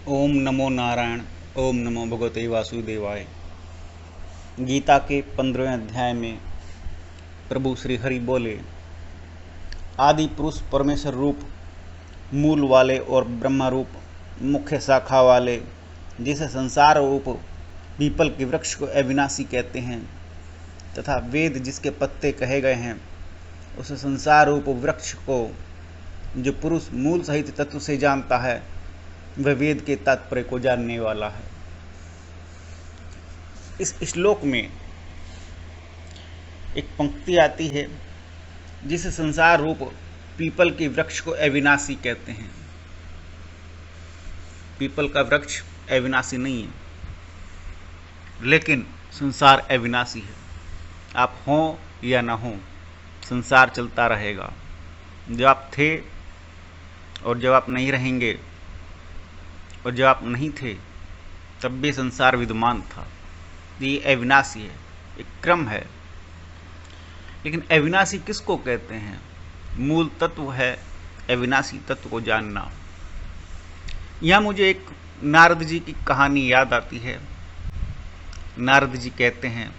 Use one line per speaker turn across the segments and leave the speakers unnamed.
ओम नमो नारायण। ओम नमो भगवते वासुदेवाय। गीता के 15वें अध्याय में प्रभु श्री हरि बोले, आदि पुरुष परमेश्वर रूप मूल वाले और ब्रह्मा रूप मुख्य शाखा वाले, जिसे संसार रूप पीपल के वृक्ष को अविनाशी कहते हैं तथा वेद जिसके पत्ते कहे गए हैं, उस संसार रूप वृक्ष को जो पुरुष मूल सहित तत्व से जानता है, वह वेद के तात्पर्य को जानने वाला है। इस श्लोक में एक पंक्ति आती है, जिसे संसार रूप पीपल के वृक्ष को अविनाशी कहते हैं। पीपल का वृक्ष अविनाशी नहीं है, लेकिन संसार अविनाशी है। आप हों या ना हों, संसार चलता रहेगा। जब आप थे और जब आप नहीं रहेंगे, और जब आप नहीं थे तब भी संसार विद्यमान था। ये अविनाशी है, एक क्रम है। लेकिन अविनाशी किसको कहते हैं? मूल तत्व है अविनाशी तत्व को जानना। यहाँ मुझे एक नारद जी की कहानी याद आती है। नारद जी कहते हैं,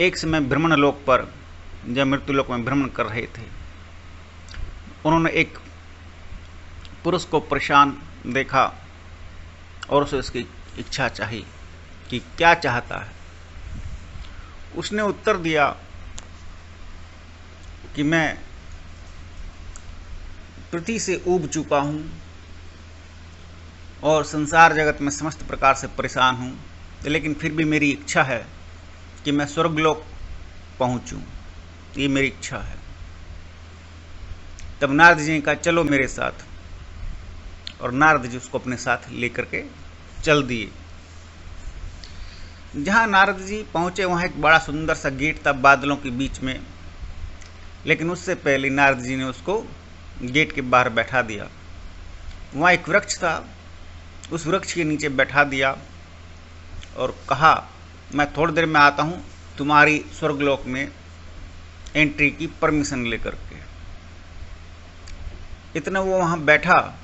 एक समय भ्रमण लोक पर, जब मृत्युलोक में भ्रमण कर रहे थे, उन्होंने एक पुरुष को परेशान देखा और उसे उसकी इच्छा चाहिए कि क्या चाहता है। उसने उत्तर दिया कि मैं पृथ्वी से ऊब चुका हूँ और संसार जगत में समस्त प्रकार से परेशान हूँ, लेकिन फिर भी मेरी इच्छा है कि मैं स्वर्गलोक पहुँचूँ। ये मेरी इच्छा है। तब नारद जी ने कहा, चलो मेरे साथ। और नारद जी उसको अपने साथ लेकर के चल दिए। जहाँ नारद जी पहुँचे वहाँ एक बड़ा सुंदर सा गेट था बादलों के बीच में, लेकिन उससे पहले नारद जी ने उसको गेट के बाहर बैठा दिया। वहाँ एक वृक्ष था, उस वृक्ष के नीचे बैठा दिया और कहा, मैं थोड़ी देर में आता हूँ तुम्हारी स्वर्गलोक में एंट्री की परमिशन लेकर के। इतना वो वहाँ बैठा,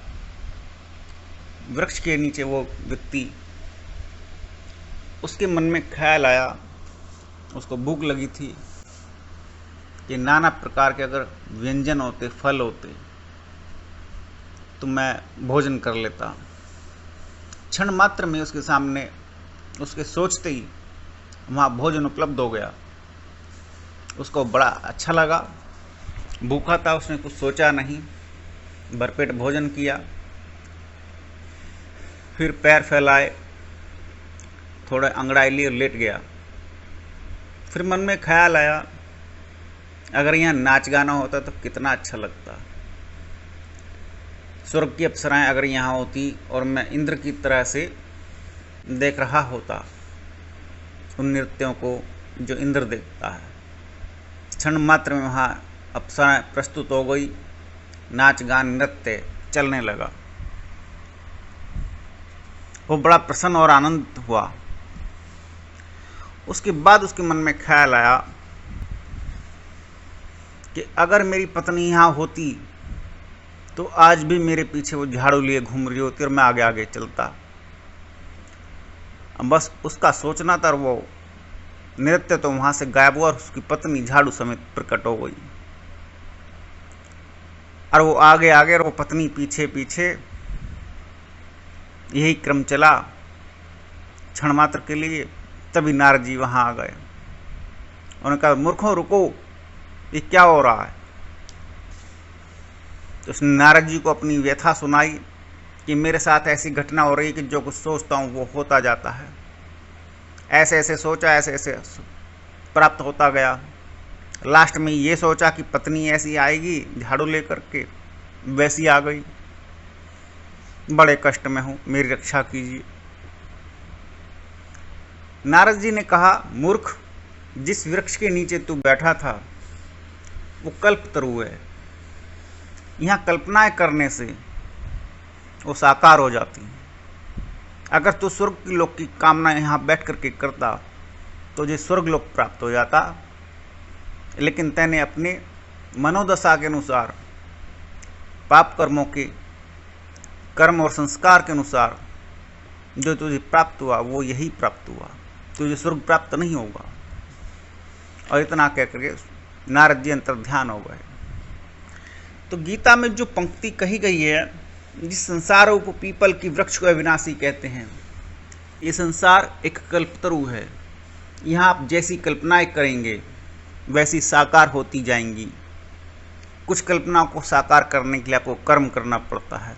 वृक्ष के नीचे वो व्यक्ति, उसके मन में ख्याल आया, उसको भूख लगी थी कि नाना प्रकार के अगर व्यंजन होते, फल होते, तो मैं भोजन कर लेता। क्षण मात्र में उसके सामने, उसके सोचते ही वहाँ भोजन उपलब्ध हो गया। उसको बड़ा अच्छा लगा। भूखा था, उसने कुछ सोचा नहीं, भरपेट भोजन किया। फिर पैर फैलाए, थोड़ा अंगड़ाई ली और लेट गया। फिर मन में ख्याल आया, अगर यहाँ नाच गाना होता तो कितना अच्छा लगता। स्वर्ग की अप्सराएं अगर यहाँ होती और मैं इंद्र की तरह से देख रहा होता उन नृत्यों को जो इंद्र देखता है। क्षण मात्र में वहाँ अप्सराएं प्रस्तुत हो गई, नाच गान नृत्य चलने लगा। वो बड़ा प्रसन्न और आनंद हुआ। उसके बाद उसके मन में ख्याल आया कि अगर मेरी पत्नी यहाँ होती तो आज भी मेरे पीछे वो झाड़ू लिए घूम रही होती और मैं आगे आगे चलता। बस उसका सोचना था, और वो नृत्य तो वहाँ से गायब हुआ और उसकी पत्नी झाड़ू समेत प्रकट हो गई। और वो आगे आगे और वो पत्नी पीछे पीछे, यही क्रम चला क्षण मात्र के लिए। तभी नारद जी वहाँ आ गए। उन्होंने कहा, मूर्खों रुको, ये क्या हो रहा है? तो उसने नारद जी को अपनी व्यथा सुनाई कि मेरे साथ ऐसी घटना हो रही है कि जो कुछ सोचता हूँ वो होता जाता है। ऐसे ऐसे सोचा, ऐसे ऐसे प्राप्त होता गया। लास्ट में ये सोचा कि पत्नी ऐसी आएगी झाड़ू लेकर के, वैसी आ गई। बड़े कष्ट में हूँ, मेरी रक्षा कीजिए। नारद जी ने कहा, मूर्ख, जिस वृक्ष के नीचे तू बैठा था वो कल्पतरु है। यहाँ कल्पनाएं करने से वो साकार हो जाती हैं। अगर तू स्वर्ग की लोक की कामना यहाँ बैठ करके करता तो जो स्वर्गलोक प्राप्त हो जाता, लेकिन तैने अपने मनोदशा के अनुसार पाप कर्मों के कर्म और संस्कार के अनुसार जो तुझे प्राप्त हुआ वो यही प्राप्त हुआ, तुझे स्वर्ग प्राप्त नहीं होगा। और इतना कह करके नारद जी अंतर्ध्यान हो गए। तो गीता में जो पंक्ति कही गई है, जिस संसार रूप पीपल की वृक्ष को अविनाशी कहते हैं, ये संसार एक कल्पतरु है। यहाँ आप जैसी कल्पनाएं करेंगे वैसी साकार होती जाएंगी। कुछ कल्पनाओं को साकार करने के लिए आपको कर्म करना पड़ता है,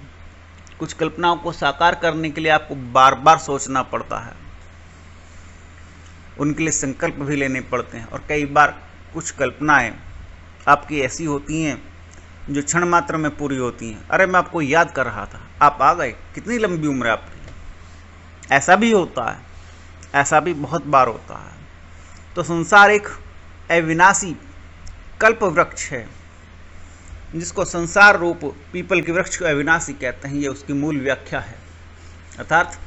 कुछ कल्पनाओं को साकार करने के लिए आपको बार बार सोचना पड़ता है, उनके लिए संकल्प भी लेने पड़ते हैं। और कई बार कुछ कल्पनाएं आपकी ऐसी होती हैं जो क्षण मात्र में पूरी होती हैं। अरे मैं आपको याद कर रहा था, आप आ गए, कितनी लंबी उम्र है आपकी। ऐसा भी होता है, ऐसा भी बहुत बार होता है। तो संसार एक अविनाशी कल्प वृक्ष है, जिसको संसार रूप पीपल के वृक्ष को अविनाशी कहते हैं। ये उसकी मूल व्याख्या है। अर्थात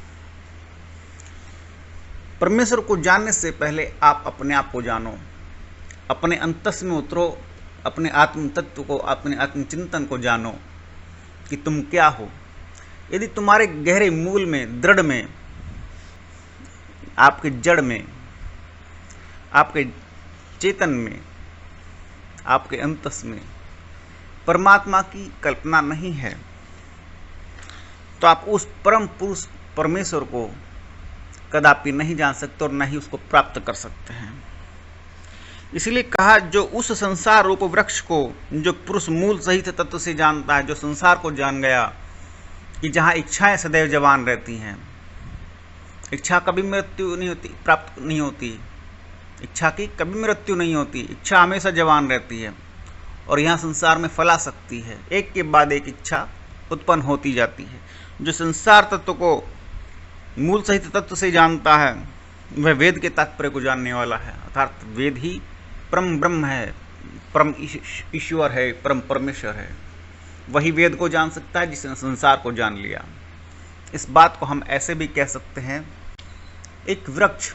परमेश्वर को जानने से पहले आप अपने आप को जानो, अपने अंतस में उतरो, अपने आत्म तत्व को, अपने आत्मचिंतन को जानो कि तुम क्या हो। यदि तुम्हारे गहरे मूल में, दृढ़ में, आपके जड़ में, आपके चेतन में, आपके अंतस में परमात्मा की कल्पना नहीं है, तो आप उस परम पुरुष परमेश्वर को कदापि नहीं जान सकते और न ही उसको प्राप्त कर सकते हैं। इसलिए कहा, जो उस संसार रूप वृक्ष को, जो पुरुष मूल सहित तत्व से जानता है, जो संसार को जान गया कि जहाँ इच्छाएं सदैव जवान रहती हैं, इच्छा कभी मृत्यु नहीं होती, प्राप्त नहीं होती, इच्छा की कभी मृत्यु नहीं होती, इच्छा हमेशा जवान रहती है और यहाँ संसार में फला सकती है, एक के बाद एक इच्छा उत्पन्न होती जाती है। जो संसार तत्व को मूल सहित तत्व से जानता है वह वेद के तात्पर्य को जानने वाला है। अर्थात वेद ही परम ब्रह्म है, परम ईश्वर है, परम परमेश्वर है। वही वेद को जान सकता है जिसने संसार को जान लिया। इस बात को हम ऐसे भी कह सकते हैं, एक वृक्ष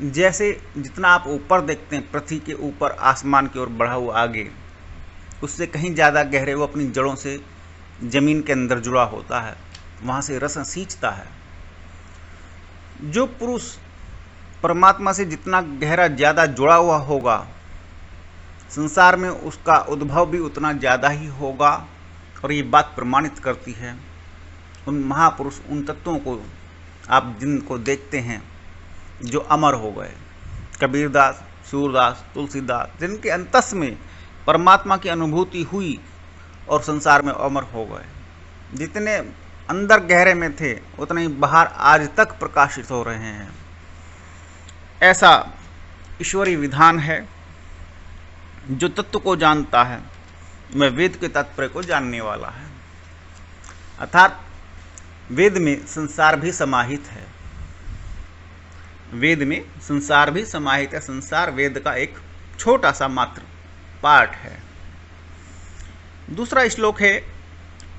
जैसे जितना आप ऊपर देखते हैं, पृथ्वी के ऊपर आसमान की ओर बढ़ा हुआ आगे, उससे कहीं ज़्यादा गहरे वो अपनी जड़ों से जमीन के अंदर जुड़ा होता है, वहाँ से रस सींचता है। जो पुरुष परमात्मा से जितना गहरा ज़्यादा जुड़ा हुआ होगा, संसार में उसका उद्भव भी उतना ज़्यादा ही होगा। और ये बात प्रमाणित करती है उन महापुरुष, उन तत्वों को आप जिनको देखते हैं जो अमर हो गए, कबीरदास, सूरदास, तुलसीदास, जिनके अंतस में परमात्मा की अनुभूति हुई और संसार में अमर हो गए। जितने अंदर गहरे में थे उतने ही बाहर आज तक प्रकाशित हो रहे हैं। ऐसा ईश्वरीय विधान है। जो तत्व को जानता है वह वेद के तात्पर्य को जानने वाला है। अर्थात वेद में संसार भी समाहित है, वेद में संसार भी समाहित है। संसार वेद का एक छोटा सा मात्र पार्ट है। दूसरा श्लोक है,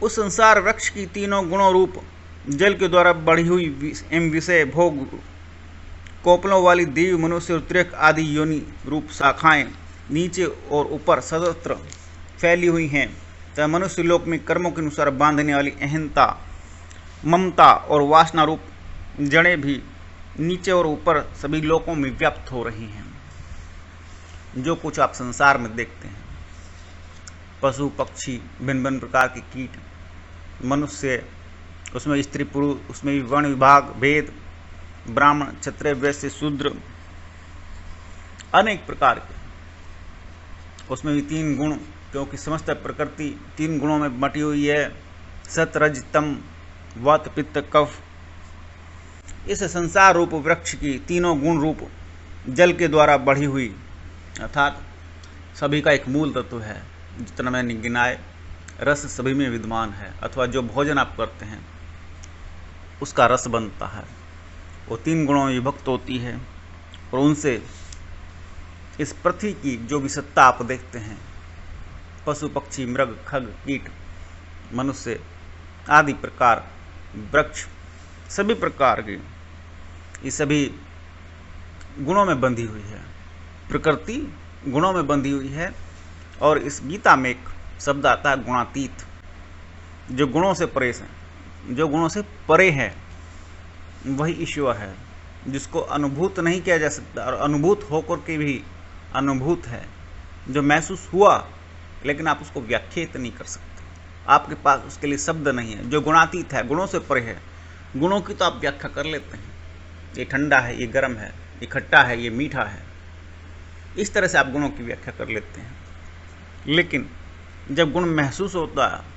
उस संसार वृक्ष की तीनों गुणों रूप जल के द्वारा बढ़ी हुई एवं विषय भोग कोपलों वाली देव, मनुष्य और त्रिक आदि योनि रूप शाखाएं नीचे और ऊपर सर्वत्र फैली हुई हैं तथा मनुष्य लोक में कर्मों के अनुसार बांधने वाली अहंता, ममता और वासना रूप जड़ें भी नीचे और ऊपर सभी लोकों में व्याप्त हो रही हैं। जो कुछ आप संसार में देखते हैं, पशु पक्षी, भिन्न भिन्न प्रकार के कीट, मनुष्य, उसमें स्त्री पुरुष, उसमें भी वर्ण विभाग भेद, ब्राह्मण क्षत्रिय वैश्य शूद्र, अनेक प्रकार के, उसमें भी तीन गुण, क्योंकि समस्त प्रकृति तीन गुणों में बटी हुई है, सत रज तम, वात पित्त कफ। इस संसार रूप वृक्ष की तीनों गुण रूप जल के द्वारा बढ़ी हुई, अर्थात सभी का एक मूल तत्व है। जितना मैंने गिनाए, रस सभी में विद्यमान है, अथवा जो भोजन आप करते हैं उसका रस बनता है, वो तीन गुणों में विभक्त होती है। और उनसे इस पृथ्वी की जो भी सत्ता आप देखते हैं, पशु पक्षी मृग खग कीट मनुष्य आदि प्रकार, वृक्ष, सभी प्रकार की ये सभी गुणों में बंधी हुई है, प्रकृति गुणों में बंधी हुई है। और इस गीता में एक शब्द आता है गुणातीत, जो गुणों से परे है, जो गुणों से परे है वही ईश्वर है, जिसको अनुभूत नहीं किया जा सकता और अनुभूत होकर के भी अनुभूत है, जो महसूस हुआ लेकिन आप उसको व्याख्यात नहीं कर सकते, आपके पास उसके लिए शब्द नहीं है, जो गुणातीत है, गुणों से परे है। गुणों की तो आप व्याख्या कर लेते हैं, ये ठंडा है, ये गर्म है, ये खट्टा है, ये मीठा है, इस तरह से आप गुणों की व्याख्या कर लेते हैं। लेकिन जब गुण महसूस होता है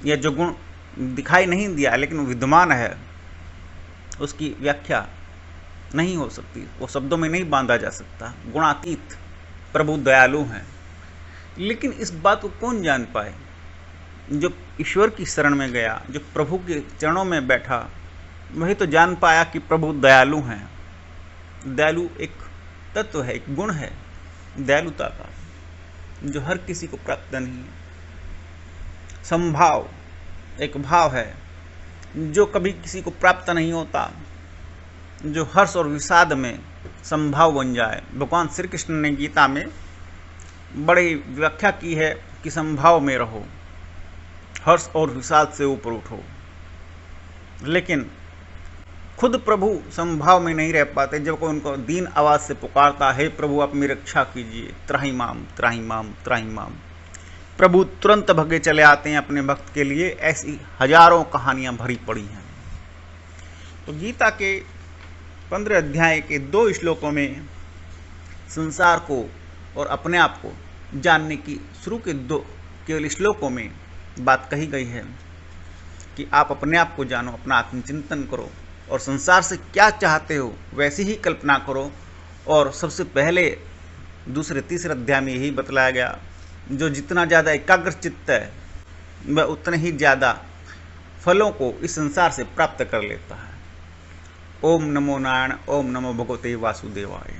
या जो गुण दिखाई नहीं दिया लेकिन विद्यमान है, उसकी व्याख्या नहीं हो सकती, वो शब्दों में नहीं बांधा जा सकता। गुणातीत प्रभु दयालु हैं। लेकिन इस बात को कौन जान पाए? जो ईश्वर की शरण में गया, जो प्रभु के चरणों में बैठा, वही तो जान पाया कि प्रभु दयालु हैं। दयालु एक तत्व है, एक गुण है दयालुता का, जो हर किसी को प्राप्त नहीं है। संभाव एक भाव है जो कभी किसी को प्राप्त नहीं होता, जो हर्ष और विषाद में संभाव बन जाए। भगवान श्री कृष्ण ने गीता में बड़ी व्याख्या की है कि संभाव में रहो, हर्ष और विषाद से ऊपर उठो। लेकिन खुद प्रभु संभाव में नहीं रह पाते। जब कोई उनको दीन आवाज से पुकारता है, प्रभु आप मेरी रक्षा कीजिए, त्राही माम त्राही माम त्राही माम, प्रभु तुरंत भगे चले आते हैं अपने भक्त के लिए। ऐसी हजारों कहानियां भरी पड़ी हैं। तो गीता के 15 अध्याय के 2 श्लोकों में संसार को और अपने आप को जानने की शुरू के 2 केवल श्लोकों में बात कही गई है कि आप अपने आप को जानो, अपना आत्मचिंतन करो और संसार से क्या चाहते हो वैसी ही कल्पना करो। और सबसे पहले दूसरे तीसरे अध्याय में यही बतलाया गया, जो जितना ज़्यादा एकाग्र चित्त है वह उतने ही ज़्यादा फलों को इस संसार से प्राप्त कर लेता है। ओम नमो नारायण, ओम नमो भगवते वासुदेवाय।